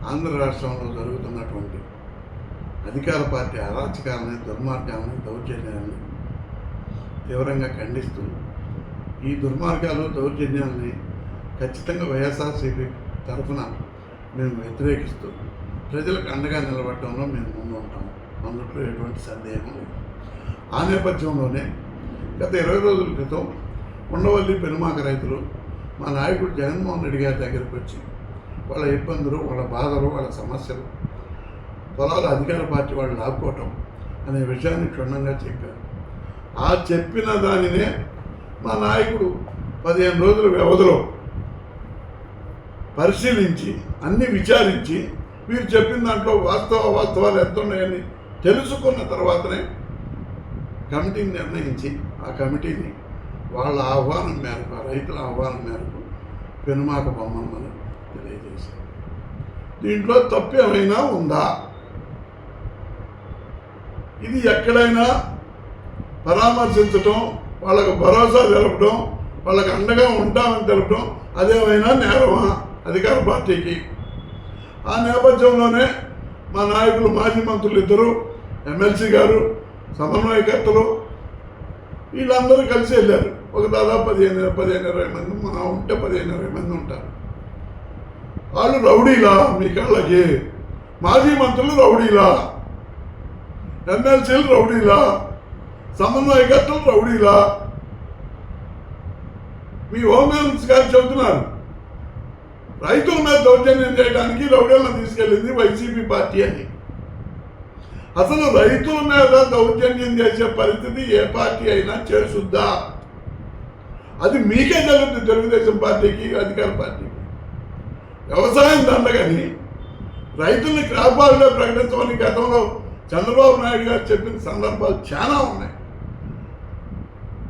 ఆంధ్ర రాష్ట్రంలో జరుగుతున్నటువంటి అధికార పార్టీ అరాచకాలని, దుర్మార్గాలని, దౌర్జన్యాలని తీవ్రంగా ఖండిస్తూ ఈ దుర్మార్గాలు, దౌర్జన్యాలని ఖచ్చితంగా వైఎస్ఆర్సీపీ తరఫున మేము వ్యతిరేకిస్తూ ప్రజలకు అండగా నిలబడటంలో మేము ముందు ఉంటాం. అందులో ఎటువంటి సందేహం లేదు. ఆ నేపథ్యంలోనే గత 20 రోజుల క్రితం ఉండవల్లి పెనుమాక రైతులు మా నాయకుడు జగన్మోహన్ రెడ్డి గారి దగ్గరికి వచ్చి వాళ్ళ ఇబ్బందులు, వాళ్ళ బాధలు, వాళ్ళ సమస్యలు, పొలాలు అధికార పార్టీ వాళ్ళు లాక్కోవటం అనే విషయాన్ని క్షుణ్ణంగా చెప్పారు. ఆ చెప్పిన దానినే మా నాయకుడు 15 రోజుల వ్యవధిలో పరిశీలించి అన్ని విచారించి వీరు చెప్పిన దాంట్లో వాస్తవాలు ఎంత ఉన్నాయని తెలుసుకున్న తర్వాతనే కమిటీని నిర్ణయించి ఆ కమిటీని వాళ్ళ ఆహ్వానం మేరకు, ఆ రైతుల ఆహ్వానం మేరకు పెనుమాక బొమ్మను తెలియజేశారు. దీంట్లో తప్పు ఏమైనా ఉందా? ఇది ఎక్కడైనా పరామర్శించటం, వాళ్ళకు భరోసా తెలపడం, వాళ్ళకు అండగా ఉంటామని తెలపడం అదేమైనా నేరమా అధికార పార్టీకి? ఆ నేపథ్యంలోనే మా నాయకులు, మాజీ మంత్రులు ఇద్దరు, ఎమ్మెల్సీ గారు, సమన్వయకర్తలు వీళ్ళందరూ కలిసి వెళ్ళారు. ఒక దాదాపు 15-20 మంది, మా ఉంటే 15-20 మంది ఉంటారు. వాళ్ళు రౌడీలా? మీ కళ్ళకి మాజీ మంత్రులు రౌడీలా? ఎమ్మెల్సీలు రౌడీలా? సమన్వయకర్తలు రౌడీలా? మీ హోమ్ మినిస్టర్ గారు చెబుతున్నారు రైతుల మీద దౌర్జన్యం చేయడానికి రౌడీలను తీసుకెళ్ళింది వైసీపీ పార్టీ అని. అసలు రైతుల మీద దౌర్జన్యం చేసే పరిస్థితి ఏ పార్టీ అయినా చేస్తుందా? అది మీకే జరుగుతుంది, తెలుగుదేశం పార్టీకి, అధికార పార్టీకి. వ్యవసాయం దండగని రైతుల్ని క్రాప్ హాలిడే ప్రకటించమని గతంలో చంద్రబాబు నాయుడు గారు చెప్పిన సందర్భాలు చాలా ఉన్నాయి.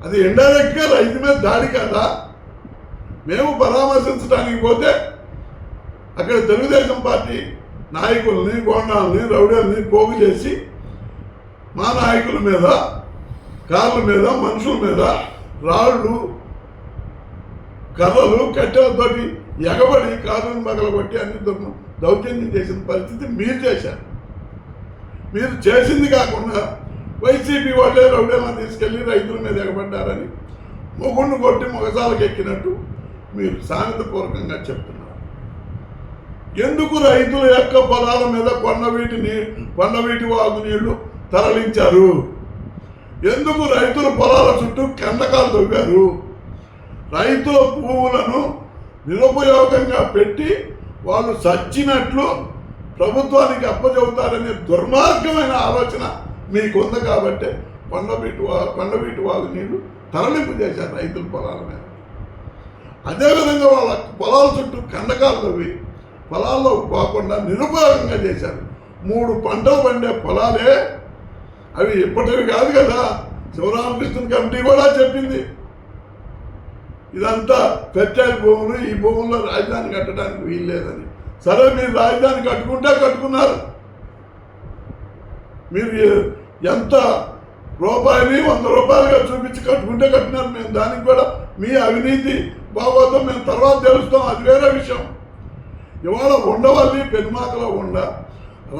అది ఇండైరెక్ట్గా రైతు మీద దాడి కదా. మేము పరామర్శించడానికి పోతే అక్కడ తెలుగుదేశం పార్టీ నాయకుల్ని, గోండాలని, రౌడీలని పోగు చేసి మా నాయకుల మీద, కార్ల మీద, మనుషుల మీద రాళ్ళు, కర్రలు, కట్టెలతోటి ఎగబడి కారులను పగలగొట్టి అన్ని దౌర్జన్యం చేసిన పరిస్థితి మీరు చేశారు. మీరు చేసింది కాకుండా వైసీపీ వాళ్ళే రౌడీలను తీసుకెళ్ళి రైతుల మీద ఎగబడ్డారని మొగుడిని కొట్టి మొగసాలకు ఎక్కినట్టు మీరు సామెతపూర్వకంగా చెప్తున్నారు. ఎందుకు రైతుల యొక్క పొలాల మీద కొండవీటి వాగు నీళ్లు తరలించారు? ఎందుకు రైతుల పొలాల చుట్టూ కందకాలు తవ్వారు? రైతుల భూములను నిరుపయోగంగా పెట్టి వాళ్ళు సచ్చినట్లు ప్రభుత్వానికి అప్పచెబుతారనే దుర్మార్గమైన ఆలోచన మీకుంది కాబట్టి కొండవీటి వాగు నీళ్లు తరలింపు చేశారు రైతుల పొలాల మీద. అదేవిధంగా వాళ్ళ పొలాల చుట్టూ కందకాలు తవ్వి పొలాల్లో పోకుండా నిరుపయోగంగా చేశారు. 3 పంటలు పండే పొలాలే అవి ఇప్పటివి కాదు కదా. శివరామకృష్ణ కమిటీ కూడా చెప్పింది ఇదంతా ఫెర్టైల్ భూములు, ఈ భూముల్లో రాజధాని కట్టడానికి వీల్లేదని. సరే, మీరు రాజధాని కట్టుకున్నారు. మీరు ఎంత రూపాయని 100 రూపాయలుగా చూపించి కట్టినారు. మేము దానికి కూడా మీ అవినీతి బాగోతో మేము తర్వాత తెలుస్తాం, అది వేరే విషయం. ఇవాళ ఉండవల్లి పెనుమాకలో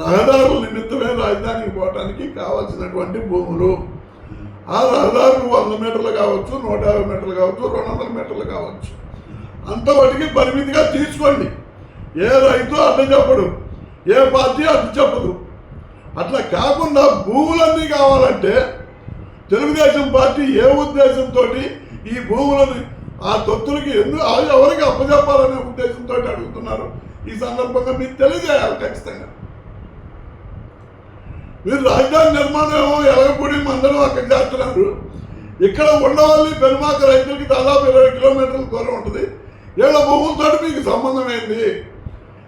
రహదారుల నిమిత్తమే రాజధానికి పోవటానికి కావాల్సినటువంటి భూములు. ఆ రహదారులు 100 మీటర్లు కావచ్చు, 150 మీటర్లు కావచ్చు, 200 మీటర్లు కావచ్చు. అంతవరకు పరిమితిగా తీసుకోండి. ఏ రైతు అడ్డు చెప్పడు, ఏ పార్టీ అడ్డు చెప్పదు. అట్లా కాకుండా భూములన్నీ కావాలంటే తెలుగుదేశం పార్టీ ఏ ఉద్దేశంతో ఈ భూములను ఆ తొత్తులకి ఎవరికి అప్పచెప్పాలనే ఉద్దేశంతో అడుగుతున్నారు. ఈ సందర్భంగా మీరు తెలియజేయాలి ఖచ్చితంగా. మీరు రాజధాని నిర్మాణం ఎలగపూడి, మందరం అక్కడ చేస్తున్నారు. ఇక్కడ ఉండవల్లి పెనుమాక రైతులకి దాదాపు 20 కిలోమీటర్ల దూరం ఉంటుంది. వీళ్ళ భూములతో మీకు సంబంధం ఏంది?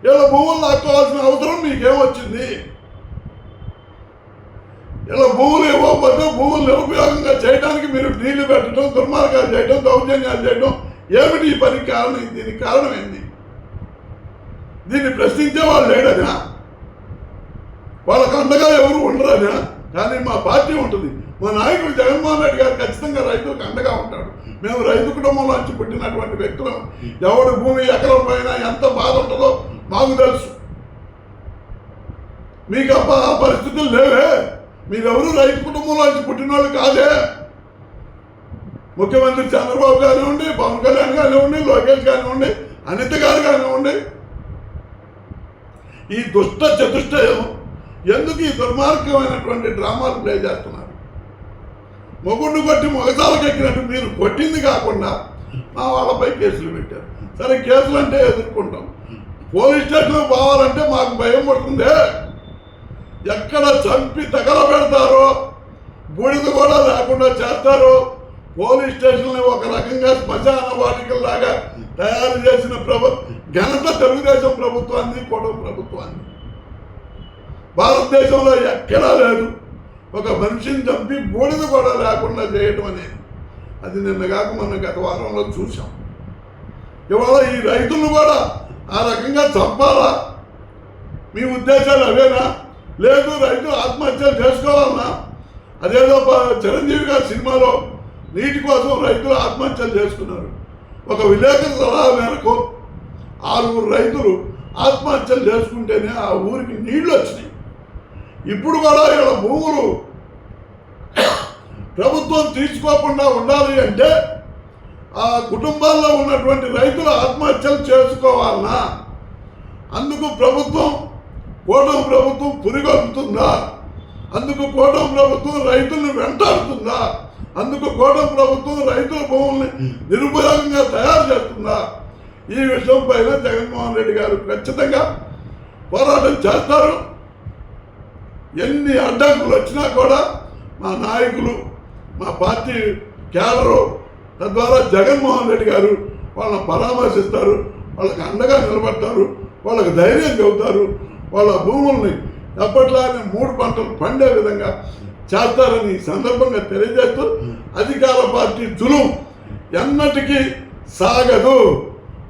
వీళ్ళ భూములు లాక్కోవాల్సిన అవసరం మీకేమొచ్చింది? ఇలా భూములు ఇవ్వకపోతే భూములు నిరుపయోగంగా చేయడానికి మీరు నీళ్లు పెట్టడం, దుర్మార్గాలు చేయడం, దౌర్జన్యాలు చేయడం ఏమిటి? ఈ పనికి కారణం, దీనికి కారణం ఏంది? దీన్ని ప్రశ్నించే వాళ్ళు లేడనా? వాళ్ళకు అండగా ఎవరు ఉండరనా? కానీ మా పార్టీ ఉంటుంది. మా నాయకుడు జగన్మోహన్ రెడ్డి గారు ఖచ్చితంగా రైతులకు అండగా ఉంటాడు. మేము రైతు కుటుంబంలోంచి పుట్టినటువంటి వ్యక్తులం. ఎవడు భూమి ఎకరం పైన ఎంత బాధ ఉంటుందో మాకు తెలుసు. మీకు ఆ పరిస్థితులు లేవే. మీరెవరు రైతు కుటుంబంలోంచి పుట్టిన వాళ్ళు కాదే. ముఖ్యమంత్రి చంద్రబాబు కానివ్వండి, పవన్ కళ్యాణ్ కానివ్వండి, లోకేష్ కానివ్వండి, అనిత గారు కానివ్వండి, ఈ దుష్ట చతుష్టయం ఎందుకు ఈ దుర్మార్గమైనటువంటి డ్రామాలు ప్లే చేస్తున్నారు? మొగుడిని కొట్టి మొగసాలకు ఎక్కినట్టు మీరు కొట్టింది కాకుండా మా వాళ్ళపై కేసులు పెట్టారు. సరే, కేసులు అంటే ఎదుర్కొంటాం. పోలీస్ స్టేషన్కి పోవాలంటే మాకు భయం పడుతుందే. ఎక్కడ చంపి తగలబెడతారో, బూడిద కూడా లేకుండా చేస్తారో, పోలీస్ స్టేషన్ని ఒక రకంగా శ్మశాన వాటికల్లాగా తయారు చేసిన ఘనత తెలుగుదేశం ప్రభుత్వాన్ని, కూటమి ప్రభుత్వాన్ని. భారతదేశంలో ఎక్కడా లేదు ఒక మనిషిని చంపి బూడిద కూడా లేకుండా చేయటం అనేది. అది నిన్నగాక మొన్న గత వారంలో చూసాం. ఇవాళ ఈ రైతులను కూడా ఆ రకంగా చంపాలా? మీ ఉద్దేశాలు అవేనా? లేదు, రైతులు ఆత్మహత్యలు చేసుకోవాలన్నా? అదేదో చిరంజీవి గారి సినిమాలో నీటి కోసం రైతులు ఆత్మహత్యలు చేసుకున్నారు. ఒక విలేకరు సలహా మేరకు 6 రైతులు ఆత్మహత్యలు చేసుకుంటేనే ఆ ఊరికి నీళ్లు వచ్చినాయి. ఇప్పుడు కూడా ఇలా భూములు ప్రభుత్వం తీసుకోకుండా ఉండాలి అంటే ఆ కుటుంబాల్లో ఉన్నటువంటి రైతులు ఆత్మహత్యలు చేసుకోవాలన్నా? అందుకు కూటమి ప్రభుత్వం పురిగొల్పుతుందా? అందుకు కూటమి ప్రభుత్వం రైతులను వెంటాడుతుందా? అందుకు కూటమి ప్రభుత్వం రైతుల భూముల్ని నిరుపయోగంగా తయారు చేస్తుందా? ఈ విషయం పైన జగన్మోహన్ రెడ్డి గారు ఖచ్చితంగా పోరాటం చేస్తారు. ఎన్ని అడ్డంకులు వచ్చినా కూడా మా నాయకులు, మా పార్టీ కేడరు, తద్వారా జగన్మోహన్ రెడ్డి గారు వాళ్ళని పరామర్శిస్తారు, వాళ్ళకి అండగా నిలబడతారు, వాళ్ళకి ధైర్యం చెబుతారు, వాళ్ళ భూముల్ని ఎప్పట్లానే 3 పంటలు పండే విధంగా చేస్తారని ఈ సందర్భంగా తెలియజేస్తూ, అధికార పార్టీ జులుం ఎన్నటికీ సాగదు.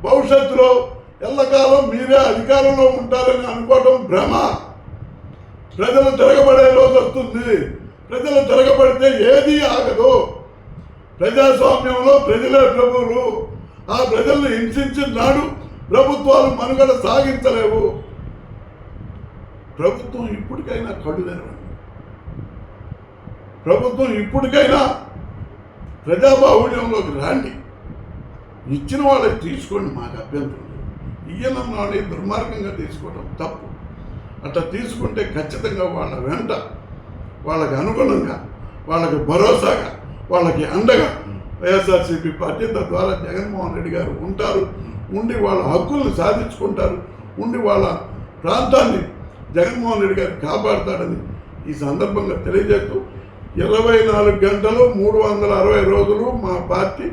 భవిష్యత్తులో ఎల్లకాలం మీరే అధికారంలో ఉంటారని అనుకోవటం భ్రమ. ప్రజలు తిరగబడే రోజు వస్తుంది. ప్రజలు తిరగబడితే ఏదీ ఆగదు. ప్రజాస్వామ్యంలో ప్రజలే ప్రభువులు. ఆ ప్రజలను హింసించిన నాడు ప్రభుత్వాలు మనుగడ సాగించలేవు. ప్రభుత్వం ఇప్పటికైనా కళ్ళు తెరవండి. ప్రభుత్వం ఇప్పటికైనా ప్రజాబాహుళ్యంలోకి రాండి. ఇచ్చిన వాళ్ళకి తీసుకోండి, మాకు అభ్యంతరం లేదు. ఈయనన్నాడు దుర్మార్గంగా తీసుకోవడం తప్పు. అట్లా తీసుకుంటే ఖచ్చితంగా వాళ్ళ వెంట, వాళ్ళకి అనుగుణంగా, వాళ్ళకి భరోసాగా, వాళ్ళకి అండగా వైఎస్ఆర్సీపీ పార్టీ, తద్వారా జగన్మోహన్ రెడ్డి గారు ఉంటారు. ఉండి వాళ్ళ హక్కులను సాధించుకుంటారు. ఉండి వాళ్ళ ప్రాంతాన్ని జగన్మోహన్ రెడ్డి గారు కాపాడుతాడని ఈ సందర్భంగా తెలియజేస్తూ, 24 గంటలు 360 రోజులు మా పార్టీ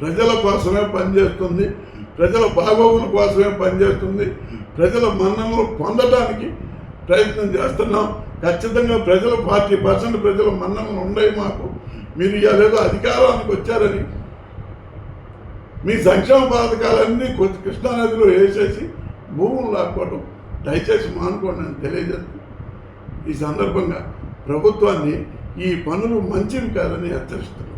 ప్రజల కోసమే పనిచేస్తుంది. ప్రజల బాగోగుల కోసమే పనిచేస్తుంది. ప్రజల మన్ననలు పొందడానికి ప్రయత్నం చేస్తున్నాం. ఖచ్చితంగా ప్రజల 40% ప్రజల మన్ననలు ఉన్నాయి మాకు. మీరు ఇవాళేదో అధికారానికి వచ్చారని మీ సంక్షేమ పథకాలన్నీ కృష్ణానదిలో వేసేసి భూములు లాక్కోవడం దయచేసి మానుకోండి అని తెలియజేస్తూ, ఈ సందర్భంగా ప్రభుత్వాన్ని ఈ పనులు మంచివి కాదని హెచ్చరిస్తున్నారు.